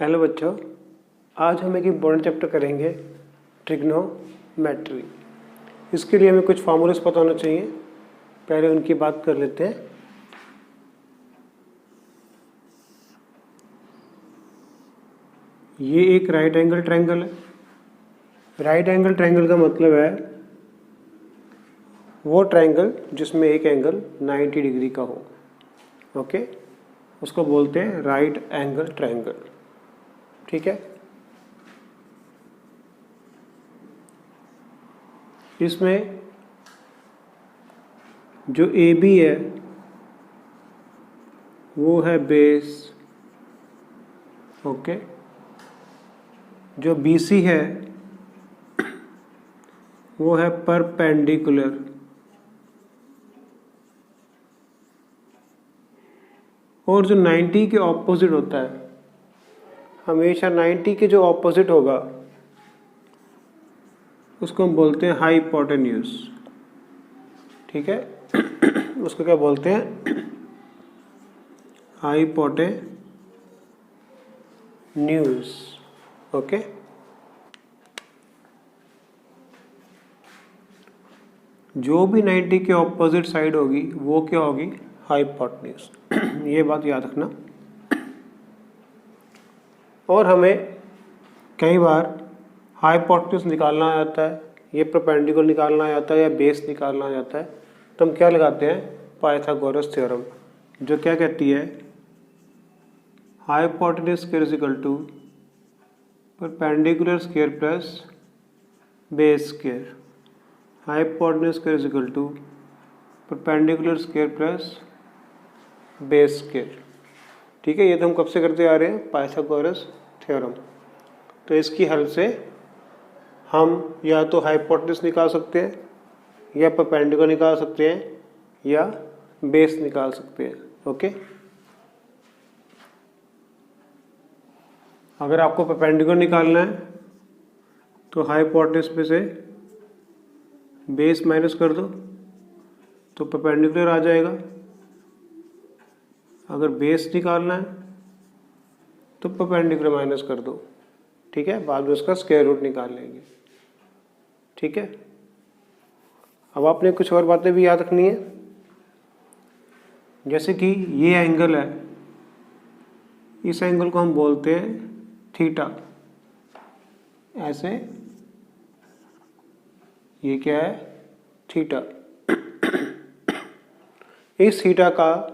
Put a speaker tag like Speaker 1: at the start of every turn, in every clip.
Speaker 1: Hello बच्चों, आज हम एक इम्पोर्टेंट चैप्टर करेंगे ट्रिग्नोमेट्री। इसके लिए हमें कुछ फार्मूलास पता होना चाहिए। पहले उनकी बात कर लेते हैं। ये एक राइट एंगल ट्रायंगल है। राइट एंगल ट्रायंगल का मतलब है वो ट्रायंगल जिसमें एक एंगल 90 डिग्री का हो। ओके, उसको बोलते हैं राइट एंगल ट्रायंगल। ठीक है, इसमें जो ए बी है वो है बेस। ओके, जो बी सी है वो है परपेंडिकुलर। और जो 90 के ऑपोजिट होता है, हमेशा 90 के जो ऑपोजिट होगा उसको हम बोलते हैं हाइपोटेन्यूज। ठीक है, उसको क्या बोलते हैं? हाइपोटेन्यूज। ओके, जो भी 90 के ऑपोजिट साइड होगी वो क्या होगी? हाइपोटेन्यूज। ये बात याद रखना। और हमें कई बार हाइपोटेन्यूज निकालना आ जाता है, ये परपेंडिकुलर निकालना आ जाता है या बेस निकालना आ जाता है, तो हम क्या लगाते हैं? पाइथागोरस थ्योरम, जो क्या कहती है? Hypotenuse square is equal to perpendicular square plus base square. Hypotenuse square is equal to perpendicular square plus base square. ठीक है, ये तो हम कब से करते आ रहे हैं? Pythagoras theorem. तो इसकी हेल्प से हम या तो हाइपोटेन्यूज निकाल सकते हैं या परपेंडिकुलर निकाल सकते हैं या बेस निकाल सकते हैं। ओके, अगर आपको परपेंडिकुलर निकालना है तो हाइपोटेन्यूज में से बेस माइनस कर दो तो परपेंडिकुलर आ जाएगा। अगर बेस निकालना है तो परपेंडिकुलर माइनस कर दो। ठीक है, बाद में उसका स्क्वायर रूट निकाल लेंगे। ठीक है, अब आपने कुछ और बातें भी याद रखनी है, जैसे कि ये एंगल है, इस एंगल को हम बोलते हैं थीटा। ऐसे ये क्या है? थीटा। इस थीटा का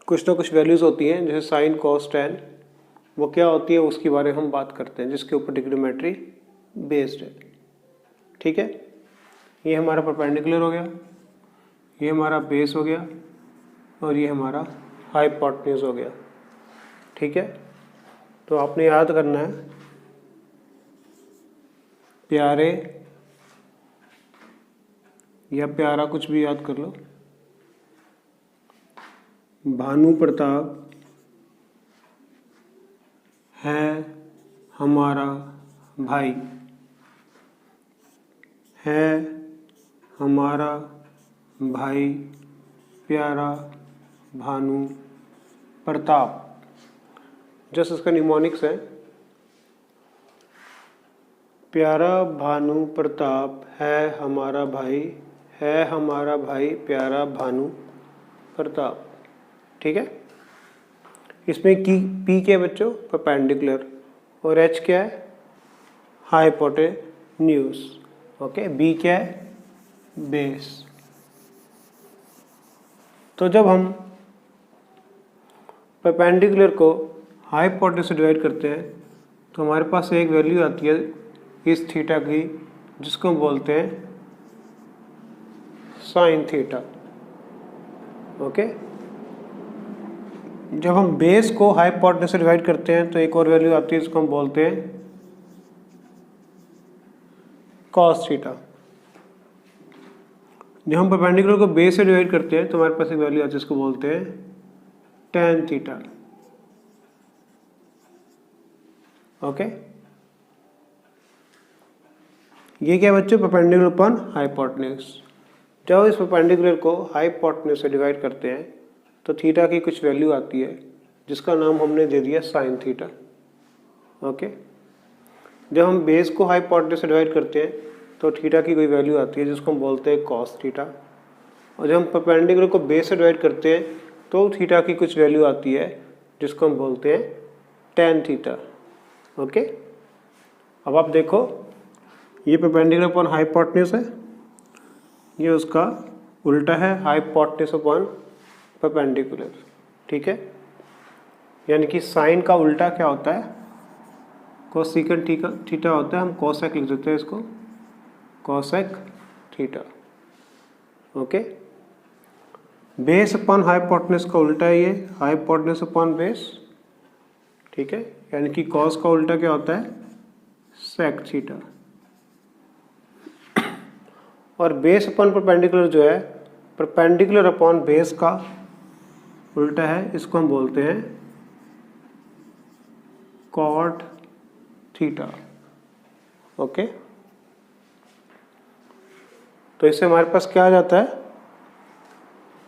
Speaker 1: कुछ ना कुछ वैल्यूज होती हैं, जैसे साइन कॉस टैन। वो क्या होती है उसके बारे में हम बात करते हैं, जिसके ऊपर ट्रिग्नोमेट्री बेस्ड है। ठीक है, ये हमारा परपेंडिकुलर हो गया, ये हमारा बेस हो गया और ये हमारा हाइपोटेन्यूज हो गया। ठीक है, तो आपने याद करना है प्यारे या प्यारा, कुछ भी याद कर लो। भानु प्रताप है हमारा भाई, है हमारा भाई प्यारा भानु प्रताप। जस्ट इसका निमोनिक्स है, प्यारा भानु प्रताप है हमारा भाई, है हमारा भाई प्यारा भानु प्रताप। ठीक है, इसमें पी क्या है बच्चों? परपेंडिकुलर। और एच क्या है? हाइपोटेन्यूज। ओके, बी क्या है? बेस। तो जब हम परपेंडिकुलर को हाइपोटेन्यूज से डिवाइड करते हैं तो हमारे पास एक वैल्यू आती है इस थीटा की, जिसको हम बोलते हैं साइन थीटा। ओके, जब हम बेस को हाइपोटेन्यूज से डिवाइड करते हैं तो एक और वैल्यू आती है, जिसको हम बोलते हैं कॉस थीटा। जब हम परपेंडिकुलर को बेस से डिवाइड करते हैं तो हमारे पास एक वैल्यू आती है, जिसको बोलते हैं टैन थीटा। ओके, ये क्या बच्चों? Perpendicular upon hypotenuse. जब इस परपेंडिकुलर को हाइपोटेन्यूज से डिवाइड करते हैं तो थीटा की कुछ वैल्यू आती है, जिसका नाम हमने दे दिया साइन थीटा। ओके, जब हम बेस को हाइपोटेन्यूज से डिवाइड करते हैं तो थीटा की कोई वैल्यू आती है जिसको हम बोलते हैं कॉस थीटा, और जब हम परपेंडिकुलर को बेस से डिवाइड करते हैं तो थीटा की कुछ वैल्यू आती है जिसको हम बोलते हैं टेन थीटा। ओके, अब आप देखो ये परपेंडिकुलर अपॉन हाइपोटेन्यूज है, ये उसका उल्टा है हाइपोटेन्यूज अपॉन परपेंडिकुलर। ठीक है, यानी कि साइन का उल्टा क्या होता है, कोसेकेंट थीटा होता है, हम कोसेक लिख देते हैं इसको, cosec theta. Okay, base upon hypotenuse का उल्टा है ये हाइपोटेन्यूज अपॉन बेस। ठीक है, यानी कि कॉस का उल्टा क्या होता है, सेक थीटा। और बेस अपॉन परपेंडिकुलर जो है, परपेंडिकुलर अपॉन बेस का उल्टा है, इसको हम बोलते हैं कॉट थीटा। ओके, तो इससे हमारे पास क्या आ जाता है,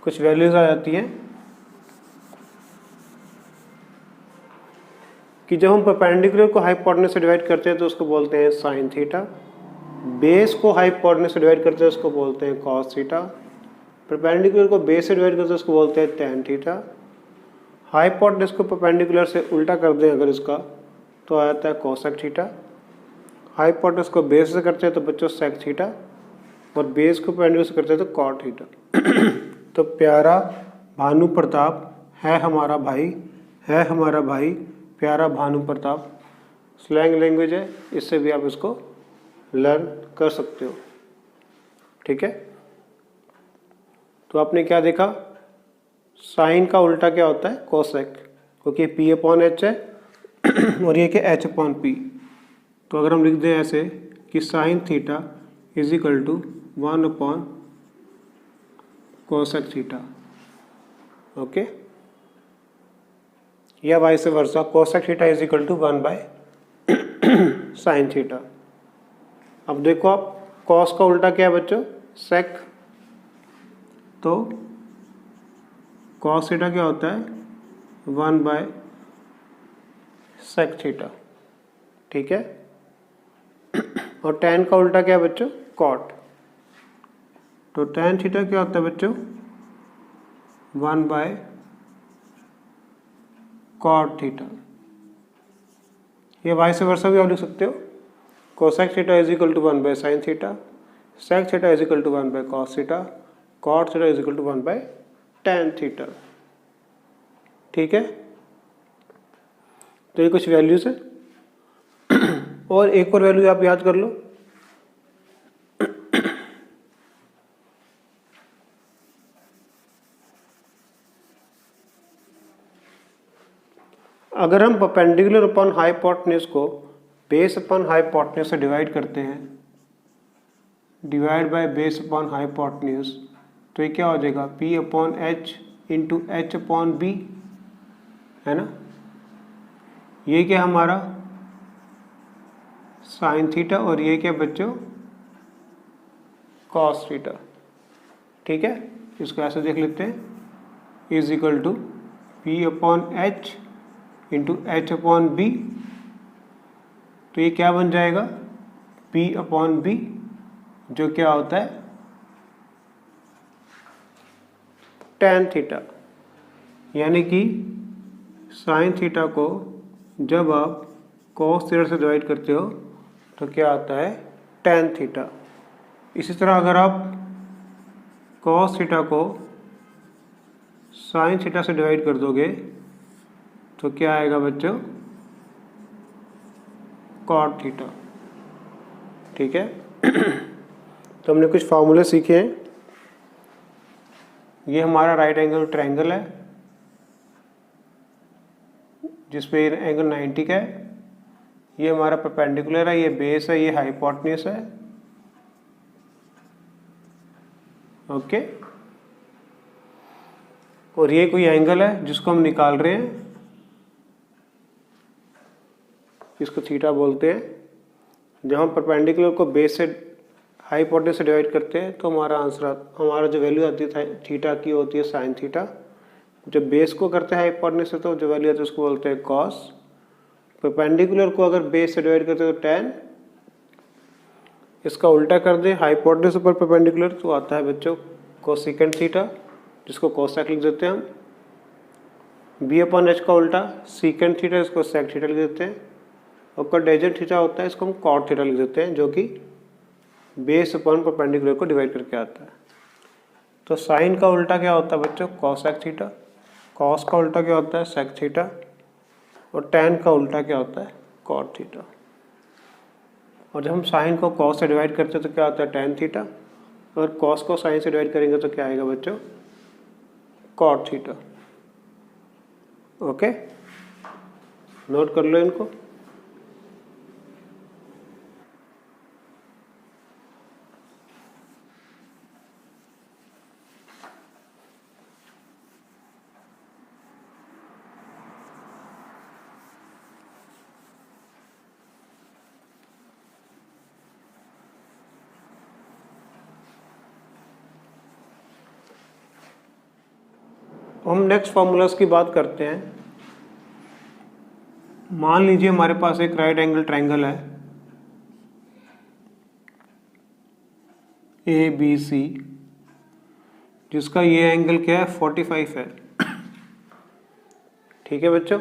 Speaker 1: कुछ वैल्यूज आ जाती हैं कि जब हम परपेंडिकुलर को हाइपोटेन्यूज से डिवाइड करते हैं तो उसको बोलते हैं साइन थीटा, बेस को हाइपोटेन्यूज से डिवाइड करते हैं उसको बोलते हैं कॉस थीटा, परपेंडिकुलर को बेस से डिवाइड करते हैं उसको बोलते हैं टेन थीटा, हाइपोटेन्यूज को परपेंडिकुलर से उल्टा कर दें अगर इसका तो आ जाता है कोसेक थीटा, हाइपोटेन्यूज को बेस से करते हैं तो बच्चों सेक थीटा, और बेस को परपेंडिकुलर से करते हैं तो कॉट थीटा। तो प्यारा भानु प्रताप है हमारा भाई, है हमारा भाई प्यारा भानु प्रताप स्लैंग लैंग्वेज है, इससे भी आप इसको लर्न कर सकते हो। ठीक है, तो आपने क्या देखा, साइन का उल्टा क्या होता है, कोसेक, क्योंकि पी अपॉन एच है और ये क्या एच अपॉन पी। तो अगर हम लिख दें ऐसे कि sine theta is equal to 1 upon cosec theta. Okay, या vice versa cosec theta is equal to 1 by sine theta. अब देखो आप कॉस का उल्टा क्या है बच्चों, सेक, तो कॉस थीटा क्या होता है 1 बाय सेक थीटा। ठीक है, और टेन का उल्टा क्या है बच्चों, कॉट, तो टेन थीटा क्या होता है बच्चों 1 बाय कॉट थीटा। ये वाइस वर्सा भी आप लिख सकते हो, cosec theta is equal to 1 by sine theta, sec theta is equal to 1 by cos theta, cot theta is equal to 1 by tan theta. ठीक है, तो ये कुछ वैल्यूज है, और एक और वैल्यू आप याद कर लो, अगर हम परपेंडिकुलर अपॉन हाइपोटेन्यूज को बेस अपॉन हाइपोटेन्यूज से डिवाइड करते हैं, divide by base upon hypotenuse, तो ये क्या हो जाएगा P upon H into H upon B, है ना। ये क्या हमारा साइन थीटा और ये क्या बच्चों कॉस थीटा। ठीक है, इसको ऐसे देख लेते हैं, is equal to P upon H into H upon B, तो ये क्या बन जाएगा P अपॉन बी, जो क्या होता है टेन थीटा। यानी कि साइन थीटा को जब आप कॉस थीटा से डिवाइड करते हो तो क्या आता है टेन थीटा। इसी तरह अगर आप कॉस थीटा को साइन थीटा से डिवाइड कर दोगे तो क्या आएगा बच्चों कॉट थीटा। ठीक है, तो हमने कुछ फार्मूले सीखे हैं। ये हमारा राइट एंगल ट्रायंगल है जिसपे एंगल 90 का है। ये हमारा परपेंडिकुलर है, ये बेस है, ये हाइपोटेन्यूज है। ओके, और ये कोई एंगल है जिसको हम निकाल रहे हैं, इसको थीटा बोलते हैं। जब हम परपेंडिकुलर को बेस से हाइपोटेन्यूज से डिवाइड करते हैं तो हमारा आंसर, हमारा जो वैल्यू आती है थीटा की होती है साइन थीटा। जब बेस को करते हैं हाइपोटेन्यूज से तो जो वैल्यू आती है उसको बोलते हैं कॉस। परपेंडिकुलर को अगर बेस से डिवाइड करते हैं तो टेन। इसका उल्टा कर दें हाइपोटेन्यूज ऊपर परपेंडिकुलर तो आता है बच्चों कोसेकेंट थीटा, जिसको कोसेक लिख देते हैं हम। बी अपॉन एच का उल्टा सीकेंट थीटा, इसको सेक थीटा लिख देते हैं। और क्वाड्रेजेंट थीटा होता है, इसको हम कॉट थीटा लिख देते हैं, जो कि बेस अपॉन परपेंडिकुलर को डिवाइड करके आता है। तो साइन का उल्टा क्या होता है बच्चों कोसेक थीटा, कॉस का उल्टा क्या होता है सेक थीटा, और टैन का उल्टा क्या होता है कॉट थीटा। और जब हम साइन को कॉस से डिवाइड करते हैं तो क्या होता है टैन थीटा, और कॉस को साइन से डिवाइड करेंगे तो क्या आएगा बच्चों कॉट थीटा। ओके, नोट कर लो इनको। हम नेक्स्ट फॉर्मूलाज की बात करते हैं। मान लीजिए हमारे पास एक राइट एंगल ट्रायंगल है ए बी सी, जिसका ये एंगल क्या है 45 है। ठीक है बच्चों,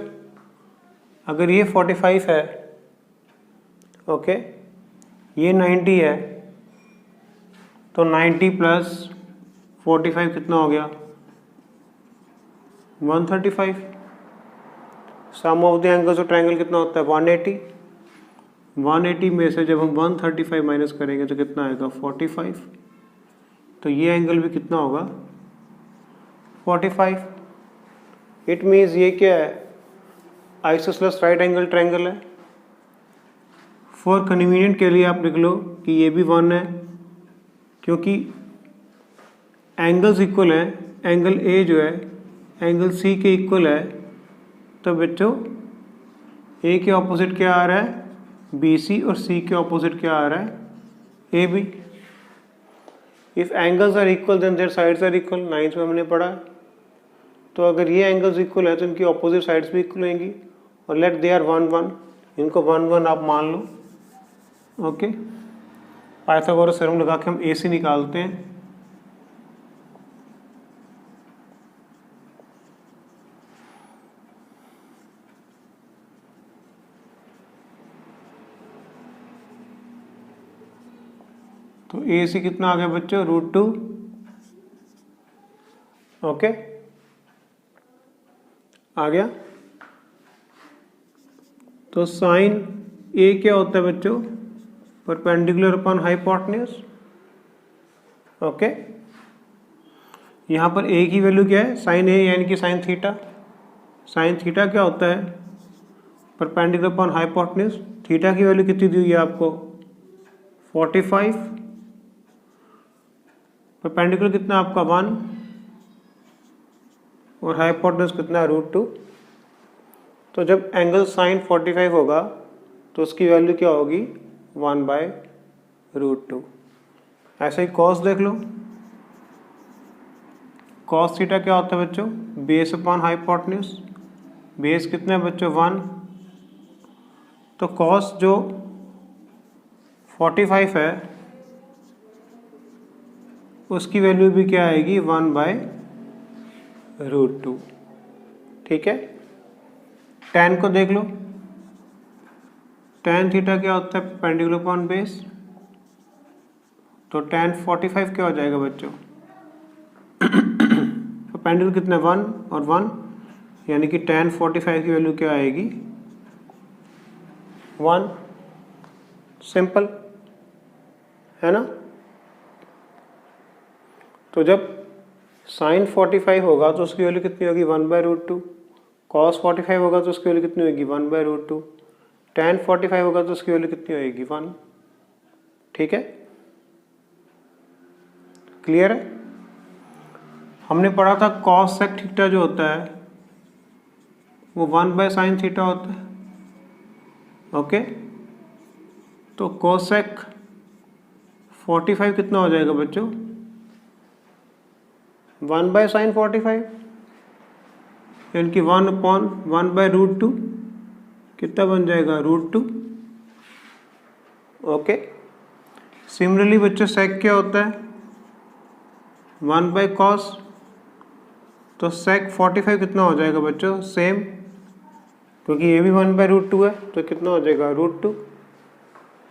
Speaker 1: अगर ये 45 है ओके, ये 90 है, तो 90 प्लस 45 कितना हो गया 135। Sum of the angles of triangle कितना होता है 180। 180 में से जब हम 135 माइनस करेंगे तो कितना आएगा 45। तो ये एंगल भी कितना होगा 45। इट मीन्स ये क्या है आइसोसेलेस राइट एंगल ट्रायंगल है। फॉर कन्वीनियंट के लिए आप लिख लो कि ये भी 1 है, क्योंकि एंगल्स इक्वल है। एंगल ए जो है एंगल सी के इक्वल है, तो बच्चों ए के ऑपोजिट क्या आ रहा है बी सी, और सी के ऑपोजिट क्या आ रहा है A B. If angles are equal then their sides are equal, 9th में हमने पढ़ा। तो अगर ये एंगल्स इक्वल है तो इनकी ऑपोजिट साइड्स भी इक्वल होंगी, और लेट दे आर 1 1, इनको 1 1 आप मान लो। ओके, पाइथागोरस थ्योरम लगा के हम ए सी निकालते हैं। तो ए सी कितना आ गया बच्चों √2। ओके, आ गया। तो साइन ए क्या होता है बच्चों परपेंडिकुलर अपॉन हाइपोटेन्यूज। ओके, यहाँ पर ए की वैल्यू क्या है साइन ए यानी कि साइन थीटा। साइन थीटा क्या होता है परपेंडिकुलर अपॉन हाइपोटेन्यूज। थीटा की वैल्यू कितनी दी हुई है आपको 45, परपेंडिकुलर कितना आपका 1, और हाइपोटेन्यूज कितना √2। तो जब एंगल साइन 45 होगा तो उसकी वैल्यू क्या होगी 1/√2। ऐसे ही कॉस देख लो, कॉस थीटा क्या होता है बच्चों बेस अपॉन हाइपोटेन्यूज। बेस कितना है बच्चों 1, तो कॉस जो 45 है उसकी वैल्यू भी क्या आएगी 1/√2। ठीक है, टैन को देख लो, टैन थीटा क्या होता है परपेंडिकुलर अपॉन बेस। तो टैन 45 क्या हो जाएगा बच्चों परपेंडिकुलर कितना 1 और 1, यानी कि टैन 45 की वैल्यू क्या आएगी 1। सिंपल है ना। तो जब साइन 45 होगा तो उसकी वैल्यू कितनी होगी 1/√2। कॉस 45 होगा तो उसकी वैल्यू कितनी होगी 1/√2। टैन 45 होगा तो उसकी वैल्यू कितनी होगी 1। ठीक है, क्लियर है। हमने पढ़ा था कॉस सेक थीटा जो होता है वो 1/sin थीटा होता है। ओके, तो कोसेक 45 कितना हो जाएगा बच्चों 1/sin 45। यानी कि 1/1/√2 कितना बन जाएगा √2। ओके। सिमिलरली बच्चों सेक क्या होता है 1/cos, तो सेक 45 कितना हो जाएगा बच्चों सेम, क्योंकि ये भी 1/√2 है तो कितना हो जाएगा √2।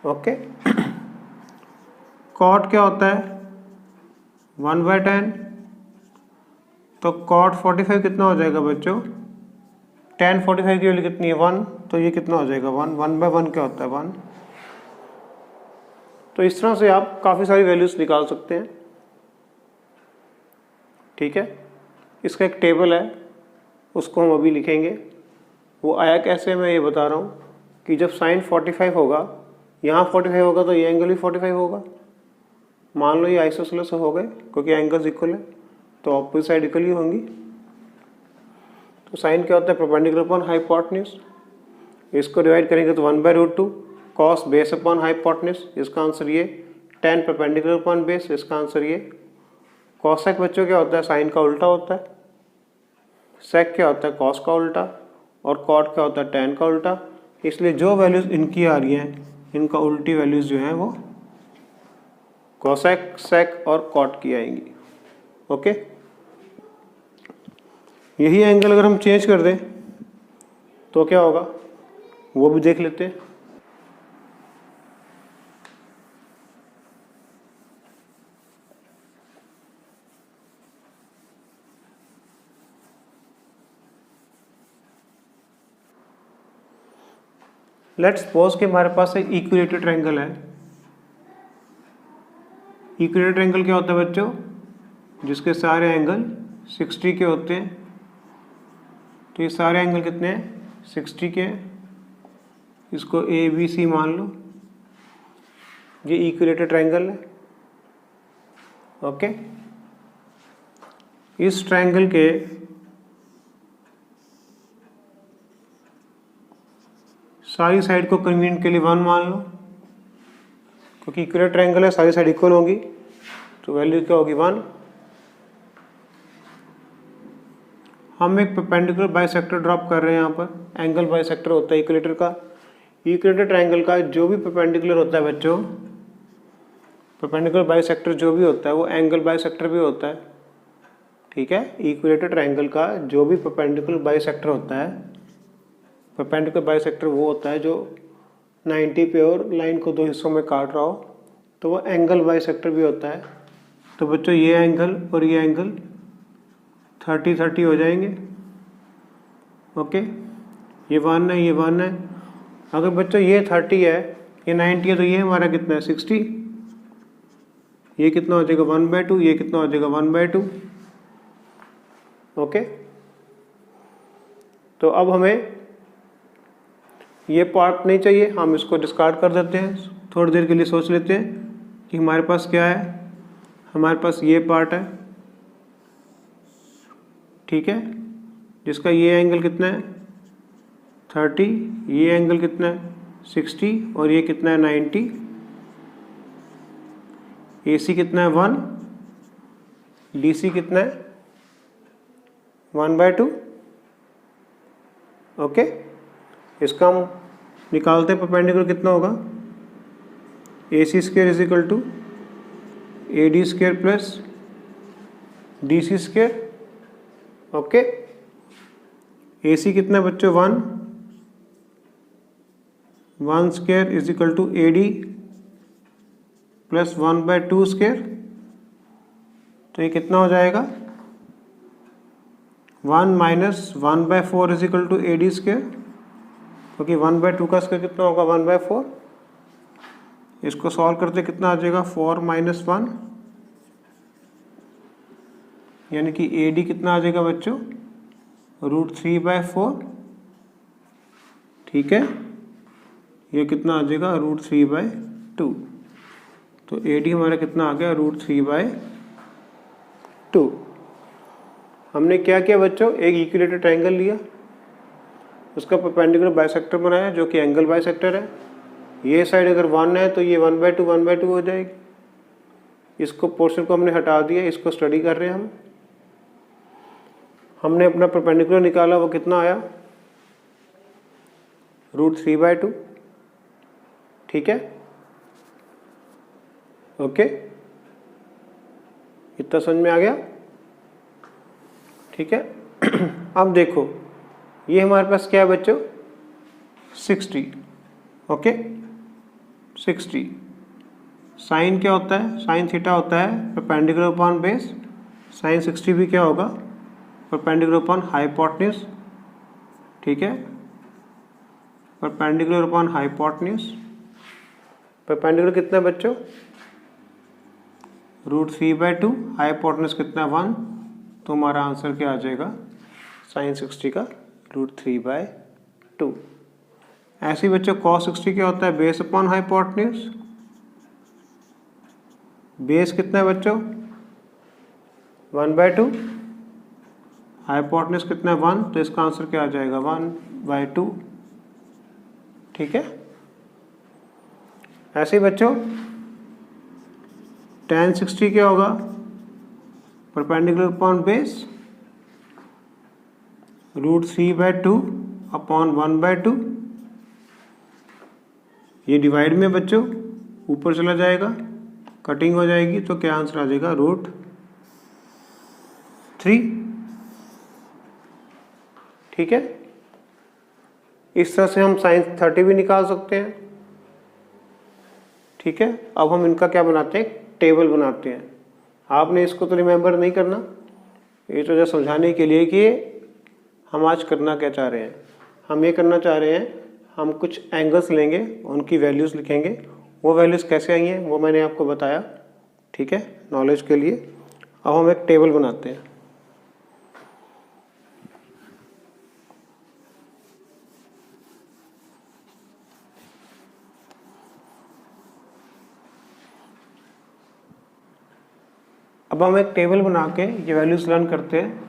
Speaker 1: ओके। कॉट क्या होता है 1/tan, तो कॉट 45 कितना हो जाएगा बच्चों tan 45 की वैल्यू कितनी है 1, तो ये कितना हो जाएगा 1। 1/1 क्या होता है 1। तो इस तरह से आप काफ़ी सारी वैल्यूज निकाल सकते हैं। ठीक है, इसका एक टेबल है उसको हम अभी लिखेंगे। वो आया कैसे मैं ये बता रहा हूँ कि जब साइन 45 होगा, यहाँ 45 होगा तो ये एंगल भी 45 होगा। मान लो ये आइसोसेलेस हो गए क्योंकि एंगल्स इक्वल है, तो ऑपोजिट साइड इक्वल ही होंगी। तो साइन क्या होता है परपेंडिकुलर अपॉन हाइपोटेन्यूज। इसको डिवाइड करेंगे तो 1/√2 कॉस बेस अपॉन हाइपोटेन्यूज, इसका आंसर ये। tan परपेंडिकुलर अपॉन बेस, इसका आंसर ये। कॉसेक बच्चों क्या होता है साइन का उल्टा होता है। सेक क्या होता है कॉस का उल्टा, और कॉट क्या होता है tan का उल्टा। इसलिए जो वैल्यूज इनकी आ रही हैं इनका उल्टी वैल्यूज जो हैं वो कॉसेक, सेक और कॉट की आएंगी। ओके। यही एंगल अगर हम चेंज कर दें तो क्या होगा वो भी देख लेते हैं। लेट्स सपोज कि हमारे पास एक इक्विलेटरल ट्रायंगल है। इक्विलेटरल ट्रायंगल क्या होता है बच्चों जिसके सारे एंगल 60 के होते हैं। तो ये सारे एंगल कितने हैं 60 के हैं। इसको ABC मान लो, ये इक्विलेटरल ट्रायंगल है। ओके। इस ट्रायंगल के सारी साइड को कन्वीनियंट के लिए 1 मान लो, क्योंकि इक्विलेटरल ट्रायंगल है सारी साइड इक्वल होगी, तो वैल्यू क्या होगी 1। हम एक परपेंडिकुलर बाइसेक्टर ड्रॉप कर रहे हैं यहाँ पर। एंगल बाइसेक्टर होता है इक्विलेटर का। इक्विलेटर ट्रायंगल का जो भी परपेंडिकुलर होता है बच्चों, परपेंडिकुलर बाइसेक्टर जो भी होता है वो एंगल बाइसेक्टर भी होता है। ठीक है, इक्विलेटर ट्रायंगल का जो भी परपेंडिकुलर बाइसेक्टर होता है, परपेंडिकुलर बाइसेक्टर वो होता है जो 90 पे और लाइन को 2 हिस्सों में काट रहा हो, तो वो एंगल बाइसेक्टर भी होता है। तो बच्चों ये एंगल और ये एंगल 30-30 हो जाएंगे। ओके, ये 1 है, ये 1 है। अगर बच्चों ये 30 है, ये 90 है, तो ये हमारा कितना है 60। ये कितना हो जाएगा 1/2, ये कितना हो जाएगा 1/2। ओके। तो अब हमें ये पार्ट नहीं चाहिए, हम इसको डिस्कार्ड कर देते हैं। थोड़ी देर के लिए सोच लेते हैं कि हमारे पास क्या है। हमारे पास ये पार्ट है, ठीक है, जिसका ये एंगल कितना है 30, ये एंगल कितना है 60 और ये कितना है 90। AC कितना है 1, DC कितना है 1/2। ओके, इसका हम निकालते हैं परपेंडिकुलर कितना होगा। AC square is equal to AD square plus DC square. Okay, AC कितना है बच्चों 1 square is equal to AD plus 1/2 square. तो ये कितना हो जाएगा 1 minus 1/4 is equal to AD square, क्योंकि 1/2 का स्क्वायर कितना होगा 1/4। इसको सॉल्व करते कितना आ जाएगा 4 - 1, यानी कि AD कितना आ जाएगा बच्चों √3/4। ठीक है, ये कितना आ जाएगा √3/2। तो AD हमारा कितना आ गया √3/2। हमने क्या किया बच्चों, एक इक्विलेटरल ट्रायंगल लिया, उसका परपेंडिकुलर बाइसेक्टर बनाया जो कि एंगल बाइसेक्टर है। ये साइड अगर 1 है तो ये 1/2 हो जाएगी। इसको पोर्शन को हमने हटा दिया, इसको स्टडी कर रहे हैं हम। हमने अपना परपेंडिकुलर निकाला, वो कितना आया, √3/2। ठीक है, ओके, इतना समझ में आ गया। ठीक है अब देखो ये हमारे पास क्या है बच्चों, 60। ओके, 60 साइन क्या होता है, साइन थीटा होता है परपेंडिकुलर अपॉन बेस। साइन 60 भी क्या होगा, परपेंडिकुलर अपॉन हाइपोटेन्यूज। ठीक है, परपेंडिकुलर अपॉन हाइपोटेन्यूज। परपेंडिकुलर कितना है बच्चों, √3/2, हाइपोटेन्यूज कितना 1, तो हमारा आंसर क्या आ जाएगा, साइन 60 का √3/2। ऐसे ही बच्चों cos 60 क्या होता है, बेस अपॉन हाइपोटेन्यूज। बेस कितना है बच्चों, 1/2, हाइपोटेन्यूज कितना है 1, तो इसका आंसर क्या आ जाएगा 1/2। ठीक है, ऐसे ही बच्चों tan 60 क्या होगा, परपेंडिकुलर अपॉन बेस, √3/2 अपॉन 1/2। ये डिवाइड में बच्चों ऊपर चला जाएगा, कटिंग हो जाएगी, तो क्या आंसर आ जाएगा, √3। ठीक है, इस तरह से हम sin 30 भी निकाल सकते हैं। ठीक है, अब हम इनका क्या बनाते हैं, टेबल बनाते हैं। आपने इसको तो रिमेंबर नहीं करना, ये तो जस्ट समझाने के लिए कि हम आज करना क्या चाह रहे हैं। हम ये करना चाह रहे हैं, हम कुछ एंगल्स लेंगे, उनकी वैल्यूज़ लिखेंगे। वो वैल्यूज़ कैसे आई हैं वो मैंने आपको बताया। ठीक है, नॉलेज के लिए। अब हम एक टेबल बनाते हैं। अब हम एक टेबल बना के ये वैल्यूज़ लर्न करते हैं।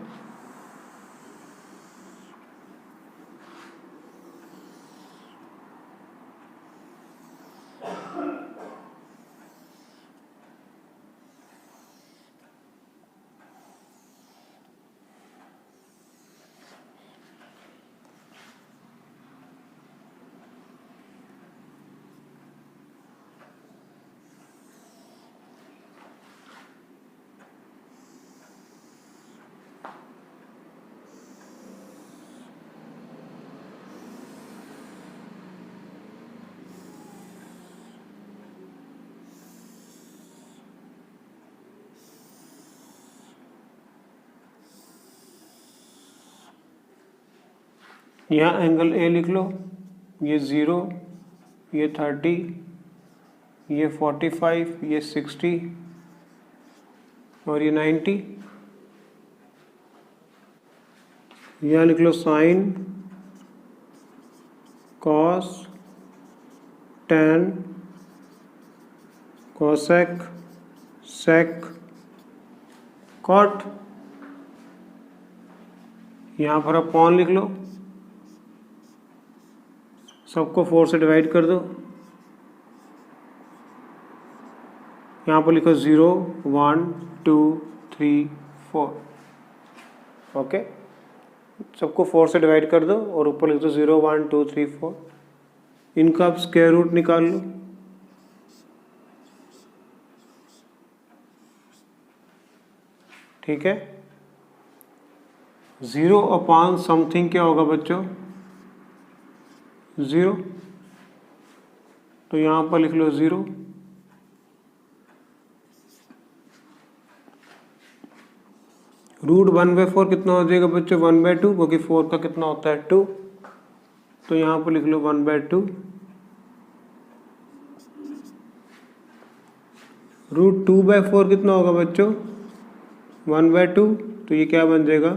Speaker 1: यहाँ एंगल ए लिख लो, ये 0, ये 30, ये 45, ये 60 और ये 90। यहाँ लिख लो साइन, कॉस, टैन, कोसेक, सेक, कॉट। यहाँ पर अपॉन लिख लो, सबको 4 से डिवाइड कर दो। यहाँ पर लिखो 0, 1, 2, 3, 4। ओके, सबको 4 से डिवाइड कर दो और ऊपर लिख दो 0, 1, 2, 3, 4। इनका आप स्क्वायर रूट निकाल लो। ठीक है, 0 अपॉन समथिंग क्या होगा बच्चों, 0, तो यहाँ पर लिख लो 0। √1/4 कितना हो जाएगा बच्चों, 1/2, क्योंकि 4 का कितना होता है 2, तो यहाँ पर लिख लो 1/2। √2/4 कितना होगा बच्चों, 1/2, तो ये क्या बन जाएगा,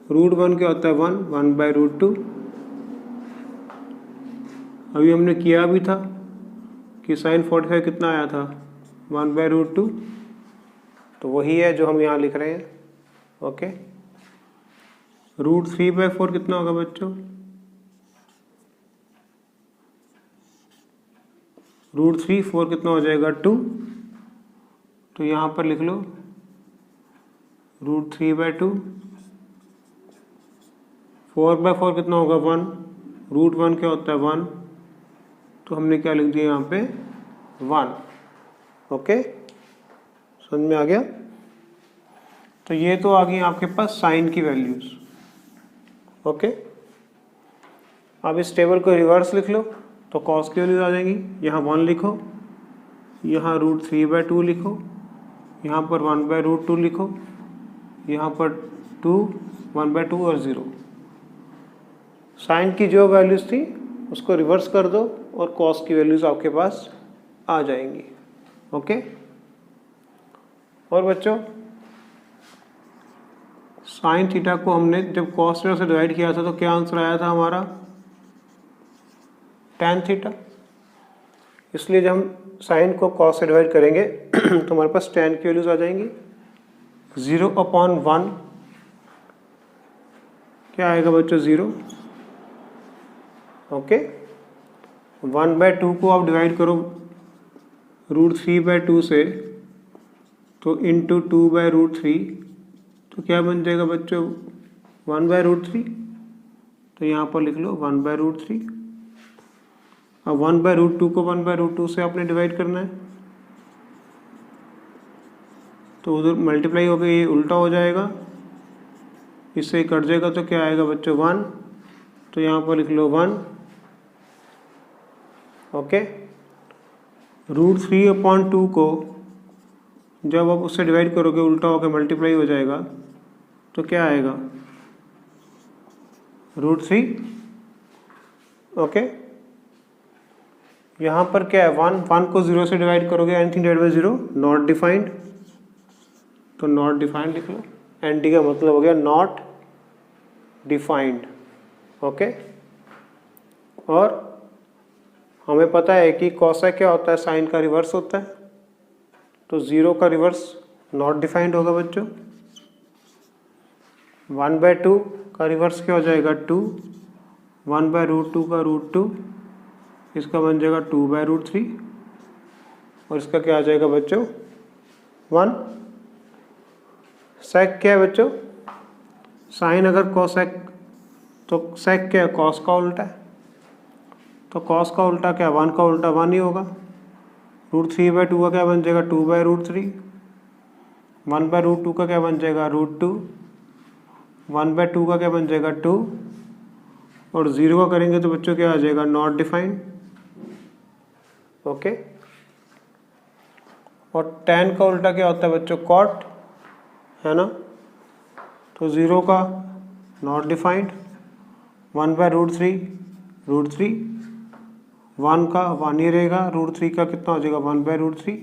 Speaker 1: √1 क्या होता है 1, 1/√2। अभी हमने किया भी था कि sin 45 कितना आया था, 1/√2, तो वही है जो हम यहाँ लिख रहे हैं। ओके, √3/4 कितना होगा बच्चों, √3/4 कितना हो जाएगा 2, तो यहाँ पर लिख लो √3/2। 4/4 कितना होगा 1, रूट 1 क्या होता है 1, तो हमने क्या लिख दिया यहाँ पे 1। ओके, समझ में आ गया। तो ये तो आ गई आपके पास साइन की वैल्यूज। ओके, अब इस टेबल को रिवर्स लिख लो तो कॉस की वैल्यूज आ जाएंगी। यहाँ 1 लिखो, यहाँ √3/2 लिखो, यहाँ पर 1/√2 लिखो, यहाँ पर 2, 1/2 और 0। साइन की जो वैल्यूज थी उसको रिवर्स कर दो और कॉस की वैल्यूज आपके पास आ जाएंगी। ओके, और बच्चों साइन थीटा को हमने जब कॉस थीटा से डिवाइड किया था तो क्या आंसर आया था हमारा tan थीटा। इसलिए जब हम साइन को कॉस से डिवाइड करेंगे तो हमारे पास tan की वैल्यूज आ जाएंगी। 0/1 क्या आएगा बच्चों 0। ओके, 1/2 को आप डिवाइड करो √3/2 से तो इंटू 2/√3 तो क्या बन जाएगा बच्चों 1/√3। तो यहाँ पर लिख लो 1/√3। अब 1/√2 को 1/√2 से आपने डिवाइड करना है तो उधर मल्टीप्लाई हो गया, ये उल्टा हो जाएगा, इससे कट जाएगा तो क्या आएगा बच्चों 1। तो यहाँ पर लिख लो 1। ओके, √3/2 को जब आप उससे डिवाइड करोगे उल्टा होकर मल्टीप्लाई हो जाएगा तो क्या आएगा √3। ओके, यहाँ पर क्या है 1 को 0 से डिवाइड करोगे anything divide by 0 not defined, तो नॉट डिफाइंड लिख लो। एंटी का मतलब हो गया नॉट डिफाइंड। ओके, और हमें पता है कि कॉसेक क्या होता है साइन का रिवर्स होता है, तो 0 का रिवर्स नॉट डिफाइंड होगा बच्चों। 1/2 का रिवर्स क्या हो जाएगा 2, 1/√2 का √2, इसका बन जाएगा 2/√3 और इसका क्या आ जाएगा बच्चों 1। सेक क्या है बच्चों, साइन अगर कॉसेक तो सेक क्या है कॉस का उल्टा है, तो कॉस का उल्टा क्या 1 का उल्टा 1 ही होगा। √3/2 का क्या बन जाएगा 2/√3, 1/√2 का क्या बन जाएगा √2, 1/2 का क्या बन जाएगा 2 और 0 का करेंगे तो बच्चों क्या आ जाएगा नॉट डिफाइंड। ओके, और tan का उल्टा क्या होता है बच्चों कॉट, है ना, तो 0 का नॉट डिफाइंड, 1/√3 √3, 1 का 1 ही रहेगा, √3 का कितना हो जाएगा 1/√3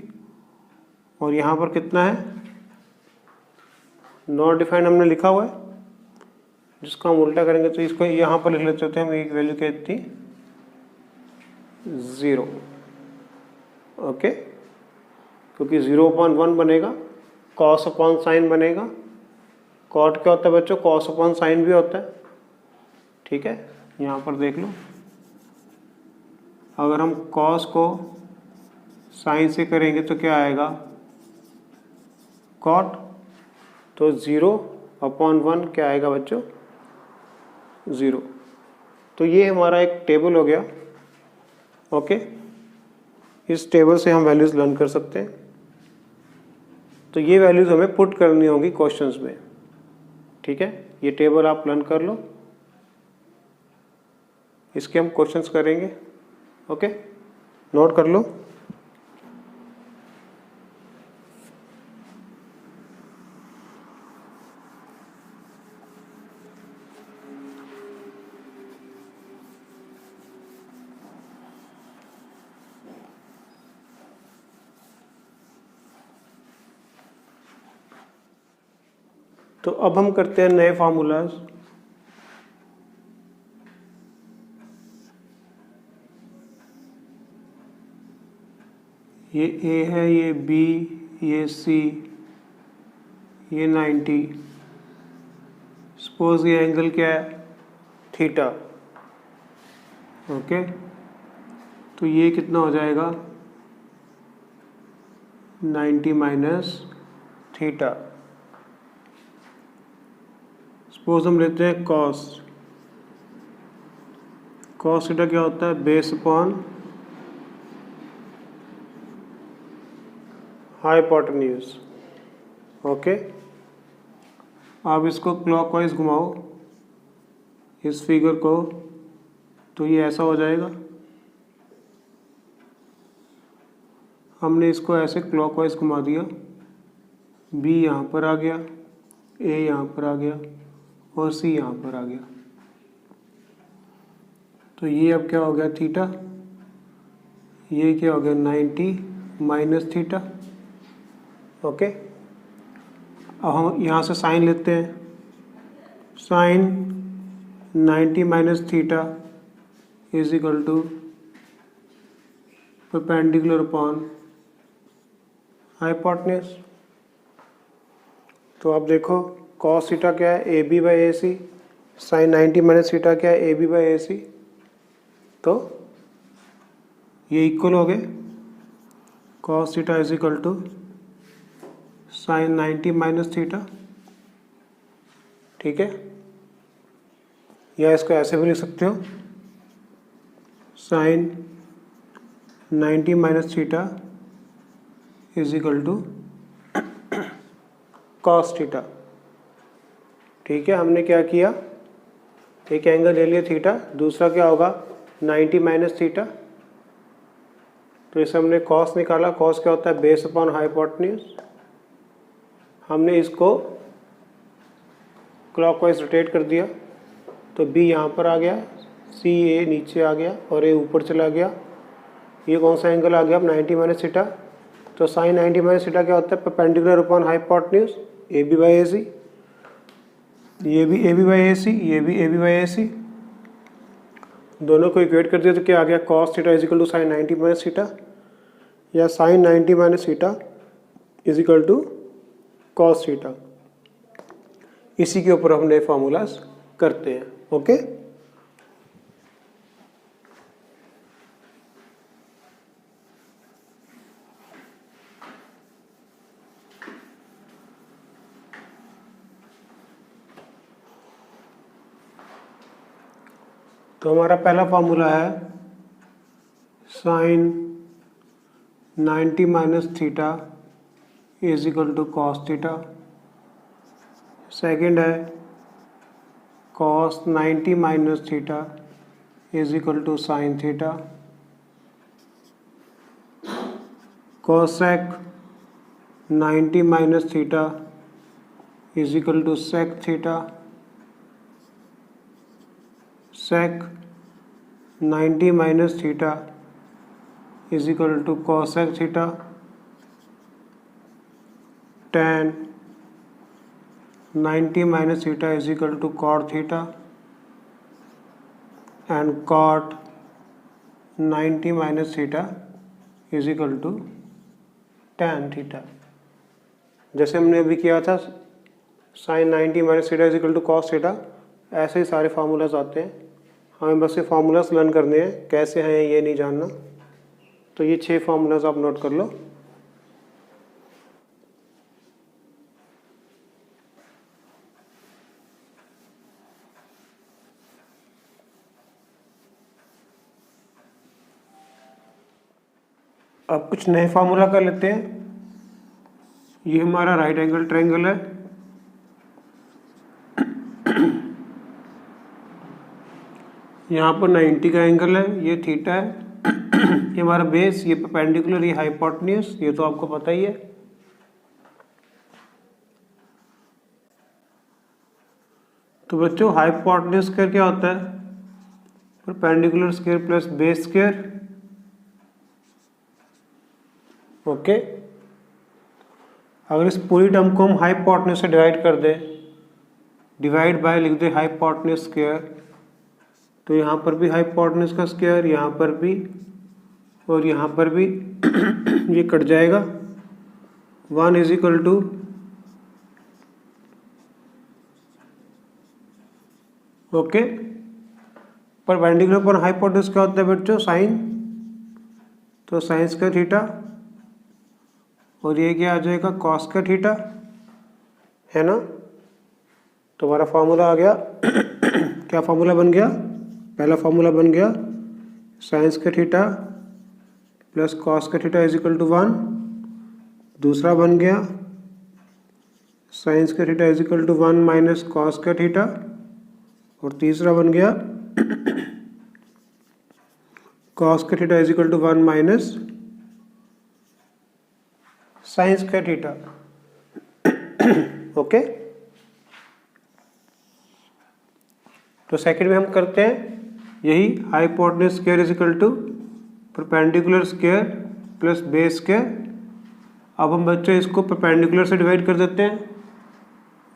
Speaker 1: और यहाँ पर कितना है नॉट डिफाइंड हमने लिखा हुआ है, जिसको हम उल्टा करेंगे तो इसको यहाँ पर लिख लेते हैं हम एक वैल्यू क्या थी 0। ओके, क्योंकि 0/1 बनेगा, कॉस अपॉन साइन बनेगा। कॉट क्या होता है बच्चों कॉस अपॉन साइन भी होता है। ठीक है, यहाँ पर देख लो, अगर हम कॉस को साइन से करेंगे तो क्या आएगा कॉट, तो 0/1 क्या आएगा बच्चों 0। तो ये हमारा एक टेबल हो गया। ओके, इस टेबल से हम वैल्यूज लर्न कर सकते हैं। तो ये वैल्यूज हमें पुट करनी होगी क्वेश्चंस में। ठीक है, ये टेबल आप लर्न कर लो, इसके हम क्वेश्चंस करेंगे। ओके, नोट कर लो। तो अब हम करते हैं नए फार्मूलाज। ये ए है, ये बी, ये सी, ये 90। सपोज ये एंगल क्या है थीटा। ओके, तो ये कितना हो जाएगा 90 माइनस थीटा। सपोज हम लेते हैं कॉस, कॉस थीटा क्या होता है, बेस अपॉन हाइपोटेन्यूज। ओके, आप इसको क्लॉकवाइज घुमाओ इस फिगर को, तो ये ऐसा हो जाएगा। हमने इसको ऐसे क्लॉकवाइज घुमा दिया, बी यहाँ पर आ गया, ए यहाँ पर आ गया और सी यहाँ पर आ गया। तो ये अब क्या हो गया थीटा, ये क्या हो गया 90 माइनस थीटा। ओके, अब हम यहाँ से साइन लेते हैं, sine 90 minus theta is equal to perpendicular upon hypotenuse. तो आप देखो कॉस थीटा क्या है, A B by A C, sine 90 minus theta क्या है, ए बी बाई ए सी। तो ये इक्वल हो गए, cos theta is equal to sine 90 minus theta. ठीक है, या इसको ऐसे भी लिख सकते हो, sine 90 minus theta is equal to cos theta. ठीक है, हमने क्या किया, एक एंगल ले लिया थीटा, दूसरा क्या होगा 90 माइनस थीटा। तो इसे हमने कॉस निकाला, कॉस क्या होता है, बेस अपॉन हाइपोटेन्यूज। हमने इसको क्लॉकवाइज रोटेट कर दिया, तो बी यहाँ पर आ गया, सी ए नीचे आ गया और ए ऊपर चला गया। ये कौन सा एंगल आ गया अब 90 माइनस थीटा। तो साइन 90 माइनस थीटा क्या होता है, perpendicular upon hypotenuse, A B by A C. ये भी ए बी बाई ए सी, ये भी ए बी बाई ए सी, दोनों को इक्वेट कर दिया तो क्या आ गया, cos theta is equal to sine 90 minus theta, या sine 90 minus theta is equal to cos theta. इसी के ऊपर हमने फॉर्मूलाज करते हैं। ओके, तो हमारा पहला फॉर्मूला है sine 90 minus theta is equal to cos theta. Second है cos 90 minus theta is equal to sine theta. Cosec 90 minus theta is equal to sec theta. Sec 90 minus theta is equal to cosec theta. tan 90 minus theta is equal to cot theta and cot 90 minus theta is equal to tan theta. जैसे हमने अभी किया था sine 90 minus theta is equal to cos theta, ऐसे ही सारे formulas आते हैं। हमें बस ये फार्मूलाज लर्न करने हैं, कैसे हैं ये नहीं जानना। तो ये 6 फार्मूलाज आप नोट कर लो। अब कुछ नए फार्मूला कर लेते हैं। ये हमारा राइट एंगल ट्रायंगल है, यहाँ पर 90 का एंगल है, ये थीटा है, ये हमारा बेस, ये परपेंडिकुलर, ये हाइपोटेन्यूज, ये तो आपको पता ही है। तो बच्चों हाइपोटेन्यूज स्क्वायर क्या होता है, perpendicular square plus base square. Okay, अगर इस पूरी टर्म को हम हाइपोटेन्यूज से डिवाइड कर दें, डिवाइड बाय लिख दें हाइपोटेन्यूज स्क्वायर, तो यहाँ पर भी हाइपोटेन्यूज का स्क्वायर, यहाँ पर भी और यहाँ पर भी ये कट जाएगा। 1 is equal to okay, perpendicular पर हाइपोटेन्यूज क्या होता है बच्चों, साइन, तो साइन स्क्वायर थीटा, और ये क्या आ जाएगा, कॉस स्क्वायर थीटा, है ना। तो हमारा फॉर्मूला आ गया क्या फॉर्मूला बन गया, पहला फॉर्मूला बन गया sine square theta plus cos square theta is equal to 1। दूसरा बन गया sine square theta is equal to 1 minus cos square theta. और तीसरा बन गया cos square theta is equal to 1 minus sine square theta. Okay, तो second में हम करते हैं यही hypotenuse square is equal to perpendicular square plus base square. अब हम बच्चों इसको परपेंडिकुलर से डिवाइड कर देते हैं।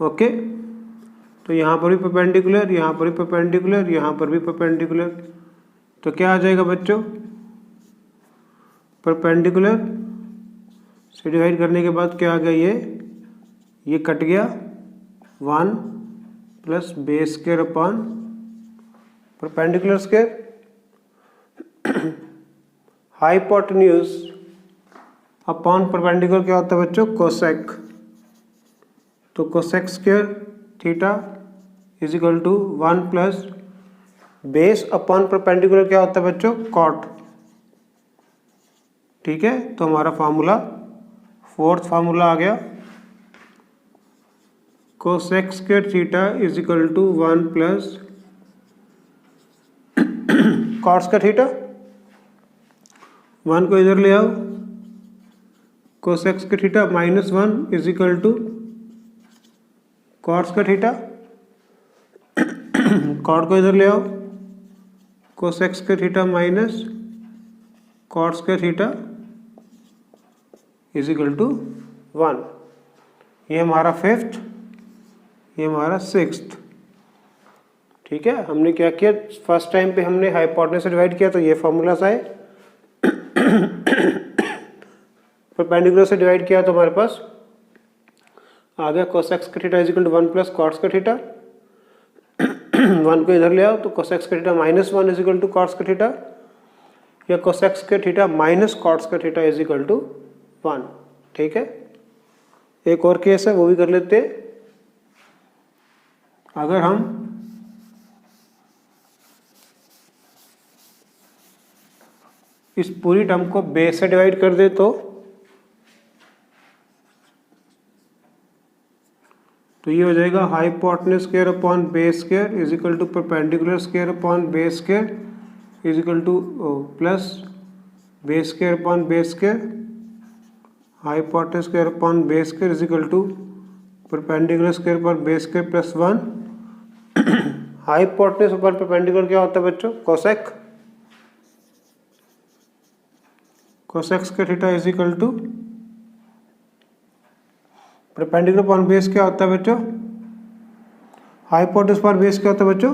Speaker 1: ओके, तो यहाँ पर भी परपेंडिकुलर, यहाँ पर भी परपेंडिकुलर, यहाँ पर भी परपेंडिकुलर, तो क्या आ जाएगा बच्चों, परपेंडिकुलर से डिवाइड करने के बाद क्या आ गया, ये कट गया 1 plus base square upon perpendicular square. Hypotenuse upon perpendicular क्या होता है बच्चों, कोसेक। तो cosec square theta is equal to 1 plus base upon perpendicular क्या होता है बच्चों, कॉट। ठीक है, तो हमारा फार्मूला फोर्थ फार्मूला आ गया cosec square theta is equal to 1 plus cot square theta. 1 को इधर ले आओ, cosec square theta minus 1 is equal to cot square theta. Cot को इधर ले आओ, cosec square theta minus cot square theta is equal to 1। ये हमारा फिफ्थ, ये हमारा सिक्स्थ। ठीक है, हमने क्या किया, फर्स्ट टाइम पे हमने हाइपोटेन्यूज से डिवाइड किया तो ये फॉर्मूलास आए। परपेंडिकुलर से डिवाइड किया तो हमारे पास आ गया cosec square theta is equal to 1 plus cot square theta. 1 को इधर ले आओ तो cosec square theta minus 1 is equal to cot square theta, या cosec square theta minus cot square theta is equal to 1। ठीक है, एक और केस है वो भी कर लेते हैं। अगर हम इस पूरी टर्म को बेस से डिवाइड कर दे तो ये हो जाएगा hypotenuse square upon base square is equal to perpendicular square upon base square is equal to plus base square upon base square. Hypotenuse square upon base square is equal to perpendicular square upon base square plus 1। Hypotenuse upon perpendicular क्या होता है बच्चों, cosec. Cosec square theta is equal to perpendicular upon base क्या होता है बच्चों, hypotenuse upon base क्या होता है बच्चों,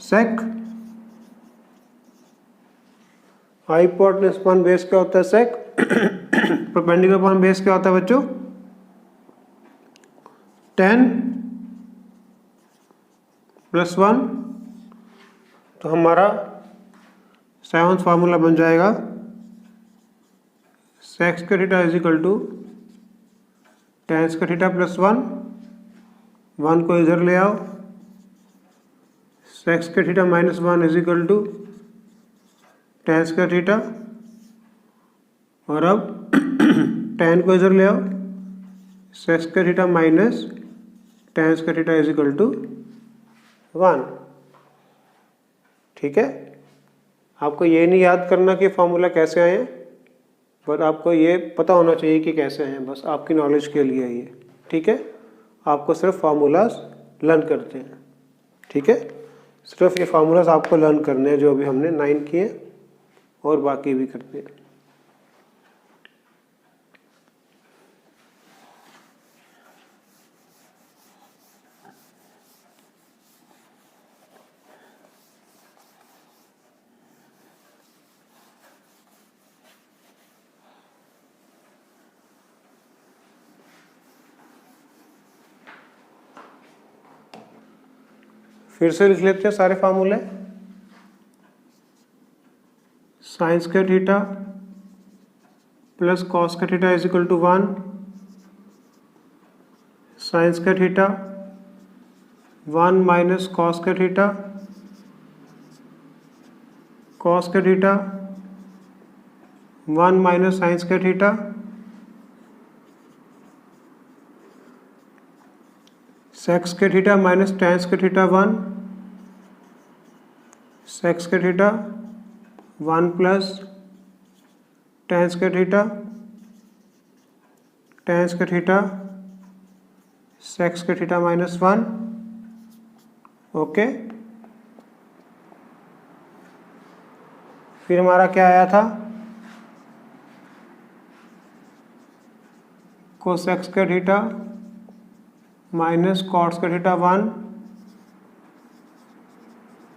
Speaker 1: सेक। हाइपोटेन्यूज अपॉन बेस क्या होता है, सेक। परपेंडिकुलर अपॉन बेस क्या होता है बच्चों, tan प्लस 1। तो हमारा सेवंथ फार्मूला बन जाएगा sec square theta is equal to tan square theta plus 1। 1 को इधर ले आओ, sec square theta minus 1 is equal to tan square theta. और अब tan को इधर ले आओ, sec square theta minus tan square theta is equal to 1। ठीक है, आपको ये नहीं याद करना कि फॉर्मूला कैसे आए हैं, बट आपको ये पता होना चाहिए कि कैसे हैं, बस आपकी नॉलेज के लिए ये। ठीक है, आपको सिर्फ फार्मूलाज लर्न करते हैं। ठीक है, सिर्फ ये फार्मूलाज आपको लर्न करने हैं जो अभी हमने 9 किए, और बाकी भी करते हैं। फिर से लिख लेते हैं सारे फार्मूले। Sine square theta plus cos square theta is equal to 1। Sine square theta 1 minus cos square theta cos square theta 1 minus sine square theta sec square theta minus tan square theta 1 sec square theta 1 plus tan square theta tan square theta sec square theta minus 1। Okay, फिर हमारा क्या आया था, cosec square theta minus cot square theta 1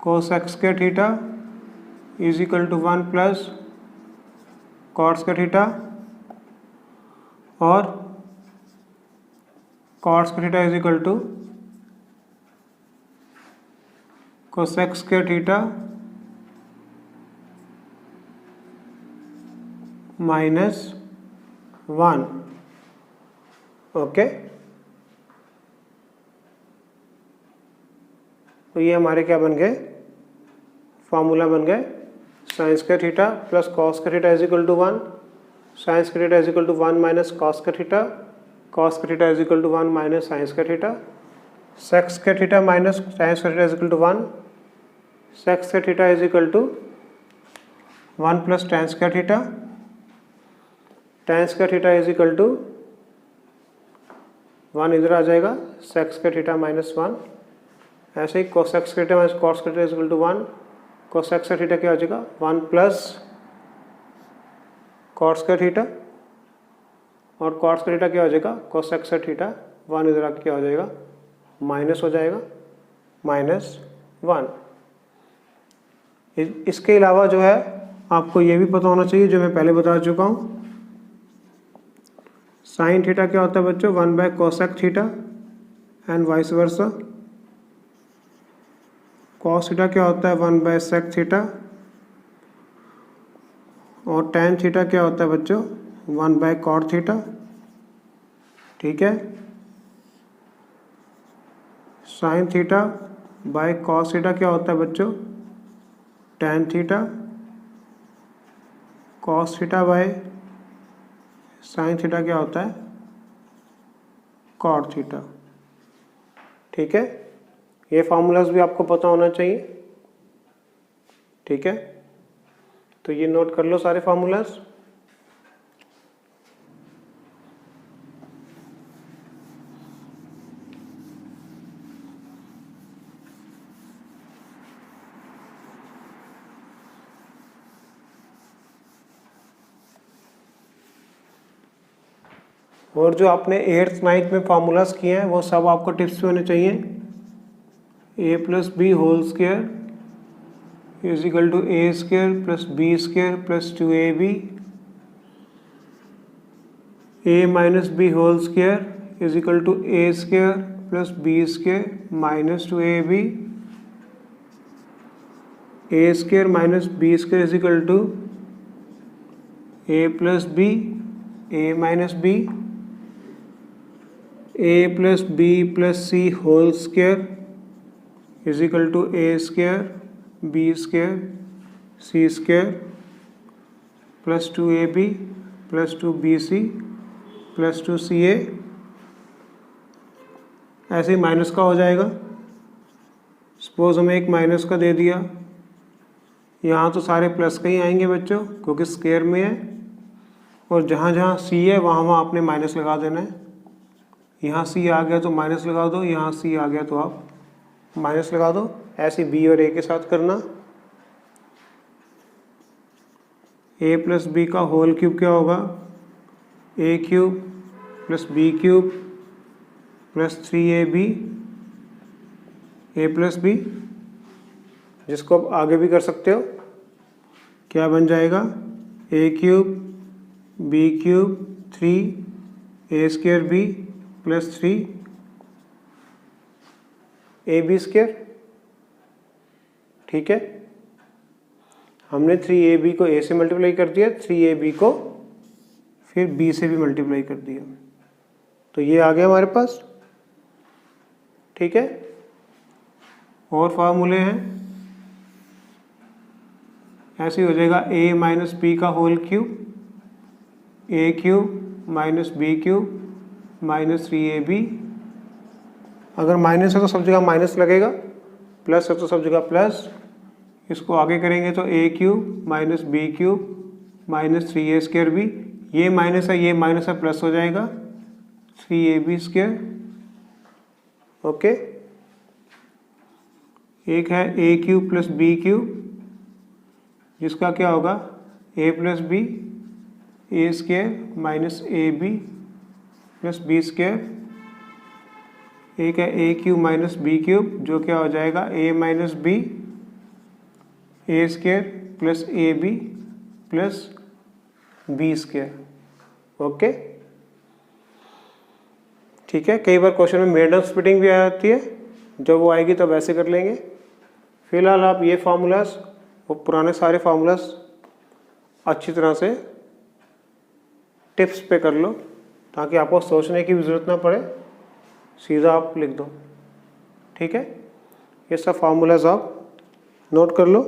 Speaker 1: cosec square theta is equal to 1 plus cot square theta और cot square theta is equal to cosec square theta minus 1। Okay, तो ये हमारे क्या बन गए, फॉर्मूला बन गए sine square theta plus cos square theta is equal to 1, sine square theta is equal to 1 minus cos square theta, cos square theta is equal to 1 minus sine square theta, sec square theta minus sine square theta is equal to 1, sec square theta is equal to 1 plus tan square theta, tan square theta is equal to 1 इधर आ जाएगा, sec square theta minus 1। ऐसे ही cosec square theta minus cot square theta is equal to 1, cosec square theta क्या हो जाएगा 1 plus cot square theta और cot square theta क्या हो जाएगा कोसेक स्क्वायर थीटा 1 इधर आके क्या हो जाएगा माइनस हो जाएगा माइनस 1। इसके अलावा जो है आपको ये भी पता होना चाहिए जो मैं पहले बता चुका हूँ, साइन थीटा क्या होता है बच्चों 1 bye cosec theta and vice versa, cos theta क्या होता है 1 बाय सेक थीटा और टेन थीटा क्या होता है बच्चों 1 बाय कॉट थीटा। ठीक है, sine theta by cos theta क्या होता है बच्चों tan theta, cos theta by sine theta क्या होता है कॉट थीटा। ठीक है, ये फार्मूलाज भी आपको पता होना चाहिए। ठीक है, तो ये नोट कर लो सारे फार्मूलाज। और जो आपने 8th 9th में फार्मूलाज किए हैं वो सब आपको टिप्स में होने चाहिए। A plus b whole square is equal to a square plus B square plus 2ab, a minus b whole square is equal to a square plus B square minus 2ab, a square minus b square is equal to a plus B, a minus B, a plus b plus c whole square is equal to a square b square c square plus 2ab plus 2bc plus 2ca। ऐसे ही minus का हो जाएगा। Suppose हमें एक minus का दे दिया, यहाँ तो सारे प्लस का ही आएंगे बच्चों क्योंकि स्क्वायर में है, और जहाँ जहाँ सी है वहाँ वहाँ आपने माइनस लगा देना है। यहाँ सी आ गया तो माइनस लगा दो, यहाँ सी आ गया तो आप माइनस लगा दो। ऐसे बी और ए के साथ करना। ए प्लस बी का होल क्यूब क्या होगा a cube plus B cube plus 3ab a plus b, जिसको आप आगे भी कर सकते हो। क्या बन जाएगा a cube b cube 3 a square b plus 3 a b square. ठीक है, हमने 3ab को a से मल्टीप्लाई कर दिया, 3ab को फिर b से भी मल्टीप्लाई कर दिया, तो ये आ गया हमारे पास। ठीक है, और फार्मूले हैं ऐसे ही हो जाएगा a माइनस बी का whole cube, a cube minus B cube minus 3ab। अगर माइनस है तो सब जगह माइनस लगेगा, प्लस है तो सब जगह प्लस। इसको आगे करेंगे तो a cube minus B cube minus 3a square b, ये माइनस है ये माइनस है प्लस हो जाएगा 3ab स्क्वायर। ओके, एक है A cube plus B cube, जिसका क्या होगा a plus B A square minus A B plus B square. एक है A cube minus B cube, जो क्या हो जाएगा a minus B A square plus A B plus B square. Okay, ठीक है। कई बार क्वेश्चन में मेडन स्प्लिटिंग भी आ जाती है, जब वो आएगी तब ऐसे कर लेंगे। फिलहाल आप ये फार्मूलाज, वो पुराने सारे फार्मूलाज अच्छी तरह से टिप्स पे कर लो, ताकि आपको सोचने की भी ज़रूरत ना पड़े, सीधा आप लिख दो। ठीक है, ये सब फार्मूलाज आप नोट कर लो।